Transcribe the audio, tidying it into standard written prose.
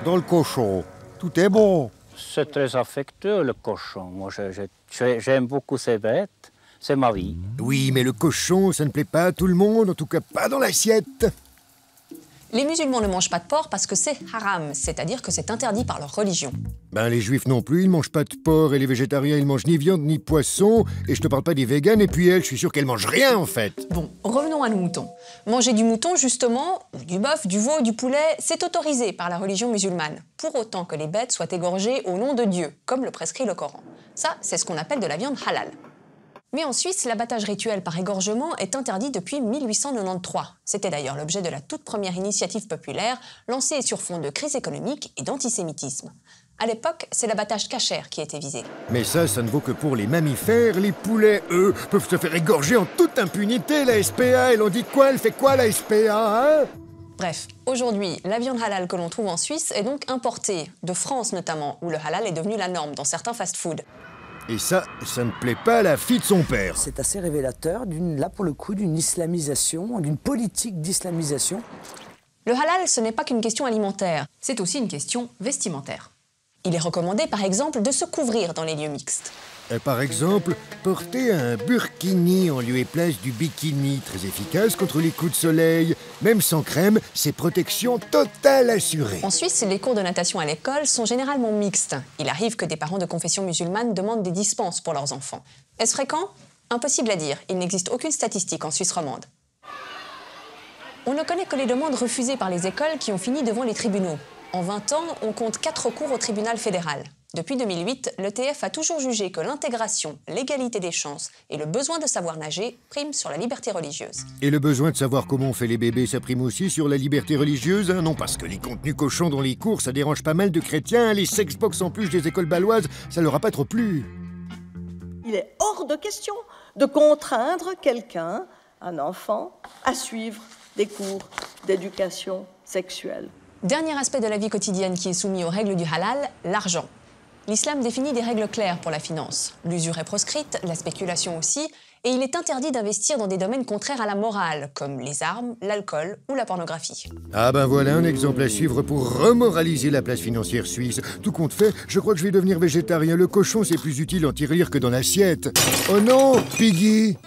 dans le cochon. Tout est bon. C'est très affectueux, le cochon. Moi, j'aime beaucoup ces bêtes. C'est ma vie. Oui, mais le cochon, ça ne plaît pas à tout le monde, en tout cas pas dans l'assiette. Les musulmans ne mangent pas de porc parce que c'est haram, c'est-à-dire que c'est interdit par leur religion. Ben, les juifs non plus, ils mangent pas de porc, et les végétariens, ils mangent ni viande ni poisson, et je te parle pas des véganes, et puis elle, je suis sûr qu'elle mange rien, en fait. Bon, revenons à nos moutons. Manger du mouton, justement, ou du bœuf, du veau, du poulet, c'est autorisé par la religion musulmane, pour autant que les bêtes soient égorgées au nom de Dieu, comme le prescrit le Coran. Ça, c'est ce qu'on appelle de la viande halal. Mais en Suisse, l'abattage rituel par égorgement est interdit depuis 1893. C'était d'ailleurs l'objet de la toute première initiative populaire lancée sur fond de crise économique et d'antisémitisme. À l'époque, c'est l'abattage cachère qui était visé. Mais ça ne vaut que pour les mammifères. Les poulets, eux, peuvent se faire égorger en toute impunité. La SPA, elle en dit quoi? Elle fait quoi, la SPA, hein? Bref, aujourd'hui, la viande halal que l'on trouve en Suisse est donc importée, de France notamment, où le halal est devenu la norme dans certains fast-foods. Et ça ne plaît pas à la fille de son père. C'est assez révélateur, là pour le coup, d'une islamisation, d'une politique d'islamisation. Le halal, ce n'est pas qu'une question alimentaire, c'est aussi une question vestimentaire. Il est recommandé, par exemple, de se couvrir dans les lieux mixtes. Par exemple, porter un burkini en lieu et place du bikini, très efficace contre les coups de soleil. Même sans crème, c'est protection totale assurée. En Suisse, les cours de natation à l'école sont généralement mixtes. Il arrive que des parents de confession musulmane demandent des dispenses pour leurs enfants. Est-ce fréquent? Impossible à dire, il n'existe aucune statistique en Suisse romande. On ne connaît que les demandes refusées par les écoles qui ont fini devant les tribunaux. En 20 ans, on compte 4 recours au tribunal fédéral. Depuis 2008, l'ETF a toujours jugé que l'intégration, l'égalité des chances et le besoin de savoir nager priment sur la liberté religieuse. Et le besoin de savoir comment on fait les bébés, ça prime aussi sur la liberté religieuse, hein? Non, parce que les contenus cochons dans les cours, ça dérange pas mal de chrétiens. Les sexbox en plus des écoles baloises, ça leur a pas trop plu. Il est hors de question de contraindre quelqu'un, un enfant, à suivre des cours d'éducation sexuelle. Dernier aspect de la vie quotidienne qui est soumis aux règles du halal, l'argent. L'islam définit des règles claires pour la finance. L'usure est proscrite, la spéculation aussi, et il est interdit d'investir dans des domaines contraires à la morale, comme les armes, l'alcool ou la pornographie. Ah ben voilà un exemple à suivre pour remoraliser la place financière suisse. Tout compte fait, je crois que je vais devenir végétarien. Le cochon, c'est plus utile en tirelire que dans l'assiette. Oh non, Piggy!